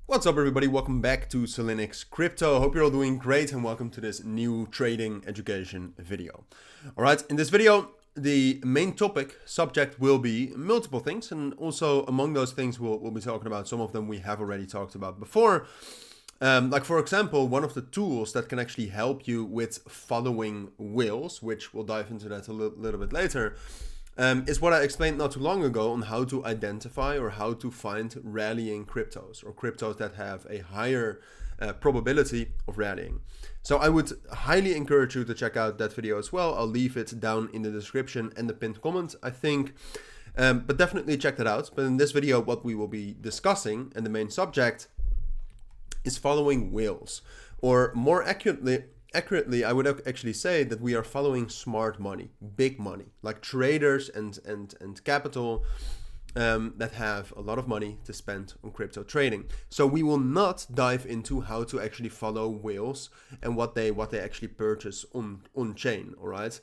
What's up everybody, welcome back to Cilinix Crypto. Hope you're all doing great and welcome to this new trading education video. Alright, in this video, the main subject will be multiple things, and also among those things we'll be talking about some of them we have already talked about before. Like for example, one of the tools that can actually help you with following whales, which we'll dive into that a little bit later, is what I explained not too long ago on how to identify or how to find rallying cryptos or cryptos that have a higher probability of rallying. So I would highly encourage you to check out that video as well. I'll leave it down in the description and the pinned comment, I think. But definitely check that out. But in this video, what we will be discussing and the main subject is following whales, or more accurately, I would actually say that we are following smart money, big money, like traders and capital that have a lot of money to spend on crypto trading. So we will not dive into how to actually follow whales and what they actually purchase on chain. All right,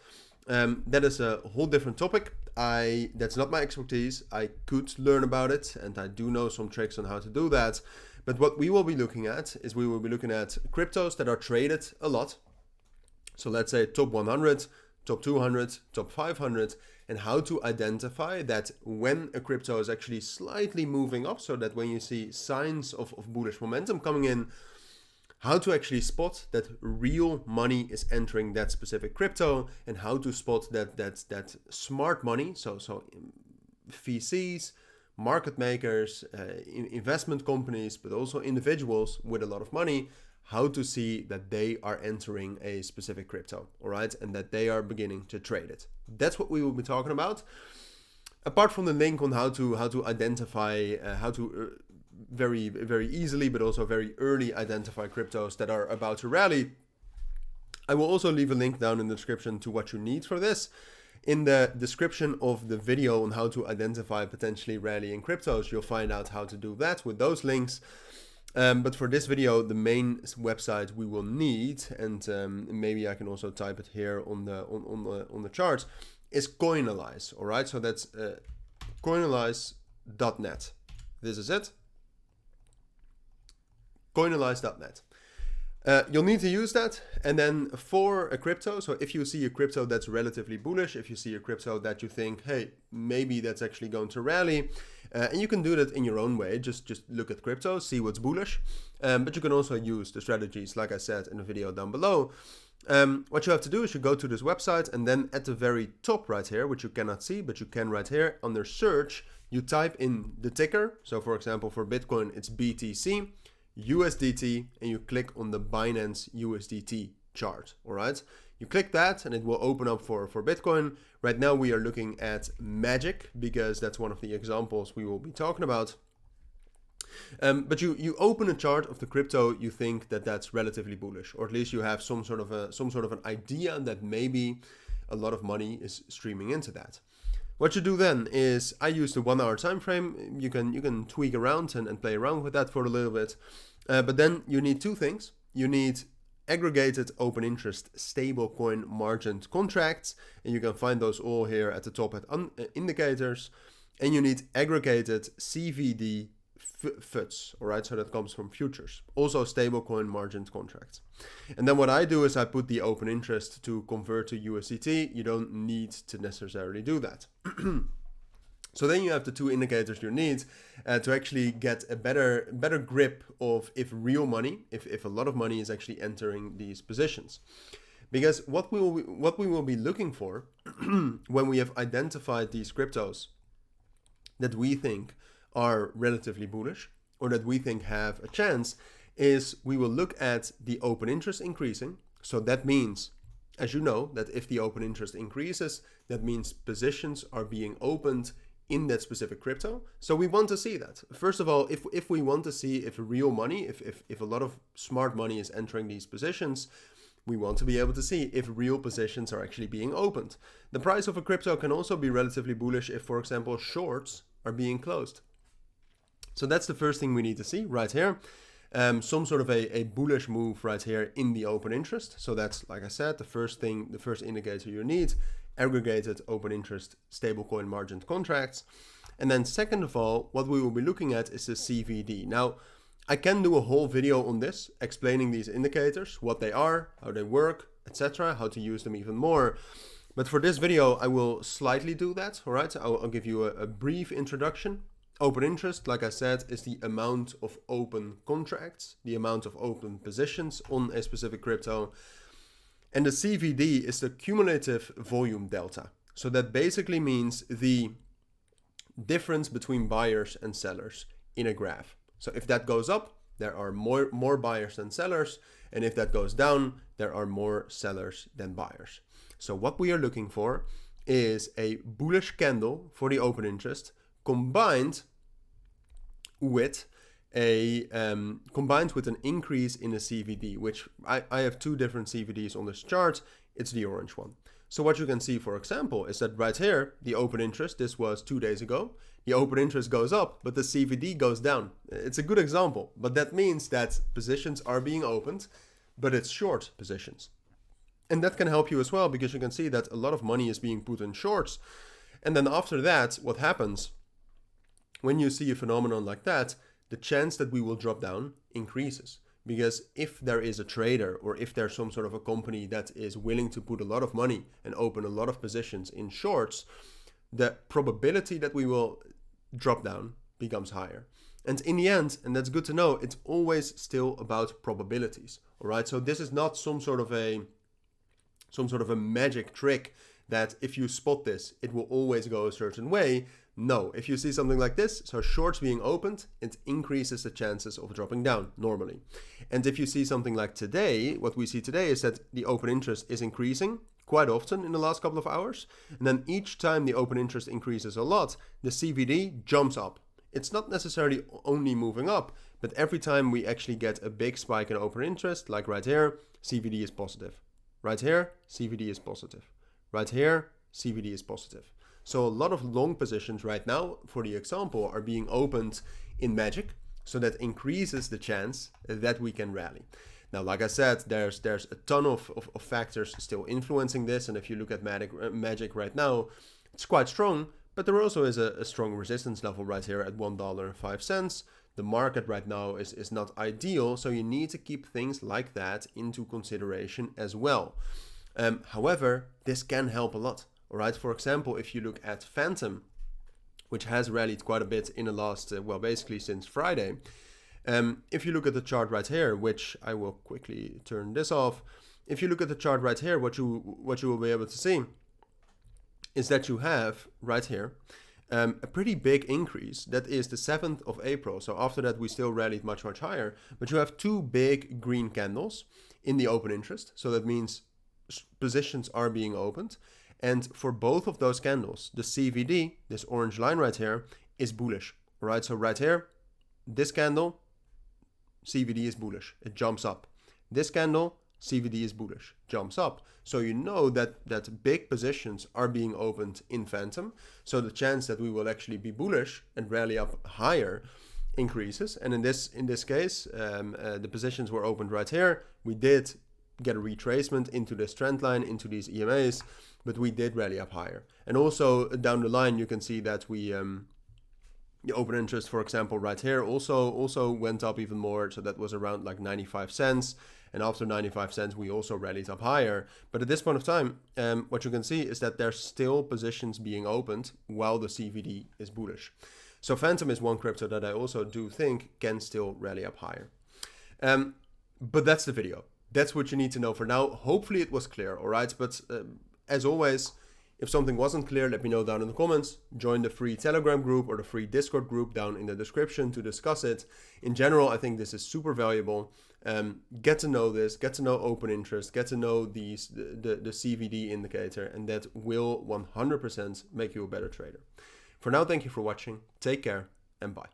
that is a whole different topic. That's not my expertise. I could learn about it, and I do know some tricks on how to do that. But what we will be looking at is we will be looking at cryptos that are traded a lot. So let's say top 100, top 200, top 500, and how to identify that when a crypto is actually slightly moving up, so that when you see signs of bullish momentum coming in, how to actually spot that real money is entering that specific crypto, and how to spot that smart money, so VCs, market makers, investment companies, but also individuals with a lot of money, how to see that they are entering a specific crypto, all right, and that they are beginning to trade it. That's what we will be talking about. Apart from the link on how to identify, very, very easily, but also very early identify cryptos that are about to rally, I will also leave a link down in the description to what you need for this. In the description of the video on how to identify potentially rallying cryptos, you'll find out how to do that with those links. But for this video, the main website we will need, and maybe I can also type it here on the chart, is Coinalyze. All right, so that's Coinalyze.net. This is it. Coinalyze.net. You'll need to use that, and then for a crypto, so if you see a crypto that's relatively bullish, if you see a crypto that you think, hey, maybe that's actually going to rally, and you can do that in your own way, just look at crypto, see what's bullish, but you can also use the strategies like I said in the video down below. What you have to do is you go to this website, and then at the very top right here, which you cannot see, but you can right here, under search, you type in the ticker. So for example, for Bitcoin, it's BTC. USDT, and you click on the Binance USDT chart. All right, you click that and it will open up for Bitcoin. Right now we are looking at Magic because that's one of the examples we will be talking about. But you open a chart of the crypto you think that's relatively bullish, or at least you have some sort of an idea that maybe a lot of money is streaming into that. What you do then is, I use the 1 hour time frame. You can tweak around and play around with that for a little bit. But then you need two things. You need aggregated open interest stablecoin margined contracts, and you can find those all here at the top at indicators. And you need aggregated CVD FUTs, all right, so that comes from futures, also stablecoin margined contracts. And then what I do is I put the open interest to convert to USDT. You don't need to necessarily do that. So then you have the two indicators you need to actually get a better grip of if real money, if a lot of money is actually entering these positions. Because what we will be looking for when we have identified these cryptos that we think are relatively bullish, or that we think have a chance, is we will look at the open interest increasing. So that means, as you know, that if the open interest increases, that means positions are being opened in that specific crypto. So we want to see that. First of all, if we want to see if real money, if a lot of smart money is entering these positions, we want to be able to see if real positions are actually being opened. The price of a crypto can also be relatively bullish if, for example, shorts are being closed. So that's the first thing we need to see right here. Some sort of a bullish move right here in the open interest. So that's, like I said, the first indicator you need, aggregated open interest stablecoin margined contracts. And then second of all, what we will be looking at is the CVD. Now, I can do a whole video on this, explaining these indicators, what they are, how they work, etc., how to use them even more. But for this video, I will slightly do that, all right? I'll give you a brief introduction. Open interest, like I said, is the amount of open contracts, the amount of open positions on a specific crypto. And the CVD is the cumulative volume delta. So that basically means the difference between buyers and sellers in a graph. So if that goes up, there are more buyers than sellers. And if that goes down, there are more sellers than buyers. So what we are looking for is a bullish candle for the open interest combined with an increase in the CVD, which I have two different CVDs on this chart. It's the orange one. So what you can see, for example, is that right here, the open interest, this was 2 days ago, the open interest goes up, but the CVD goes down. It's a good example, but that means that positions are being opened, but it's short positions. And that can help you as well, because you can see that a lot of money is being put in shorts. And then after that, what happens when you see a phenomenon like that, the chance that we will drop down increases. Because if there is a trader or if there's some sort of a company that is willing to put a lot of money and open a lot of positions in shorts, the probability that we will drop down becomes higher. And in the end, and that's good to know, it's always still about probabilities. All right. So this is not some sort of a magic trick that if you spot this, it will always go a certain way. No, if you see something like this, so shorts being opened, it increases the chances of dropping down normally. And if you see something like today, what we see today is that the open interest is increasing quite often in the last couple of hours. And then each time the open interest increases a lot, the CVD jumps up. It's not necessarily only moving up, but every time we actually get a big spike in open interest, like right here, CVD is positive. Right here, CVD is positive. Right here, CVD is positive. So a lot of long positions right now, for the example, are being opened in magic. So that increases the chance that we can rally. Now, like I said, there's a ton of factors still influencing this. And if you look at magic right now, it's quite strong. But there also is a strong resistance level right here at $1.05. The market right now is not ideal. So you need to keep things like that into consideration as well. However, this can help a lot. All right, for example, if you look at Phantom, which has rallied quite a bit in the last, basically since Friday. If you look at the chart right here, which I will quickly turn this off. If you look at the chart right here, what you will be able to see is that you have right here a pretty big increase. That is the 7th of April. So after that, we still rallied much higher. But you have two big green candles in the open interest. So that means positions are being opened. And for both of those candles, the CVD, this orange line right here, is bullish. All right, so right here, this candle, CVD is bullish. It jumps up. This candle, CVD is bullish, jumps up. So you know that big positions are being opened in Phantom. So the chance that we will actually be bullish and rally up higher increases. And in this case, the positions were opened right here. We did get a retracement into this trend line, into these EMAs, but we did rally up higher. And also down the line, you can see that we the open interest, for example, right here also went up even more. So that was around like 95 cents. And after 95 cents, we also rallied up higher. But at this point of time, what you can see is that there's still positions being opened while the CVD is bullish. So Phantom is one crypto that I also do think can still rally up higher. But that's the video. That's what you need to know for now. Hopefully it was clear, all right? But as always, if something wasn't clear, let me know down in the comments. Join the free Telegram group or the free Discord group down in the description to discuss it. In general, I think this is super valuable. Get to know this, get to know open interest, get to know the CVD indicator, and that will 100% make you a better trader. For now, thank you for watching. Take care and bye.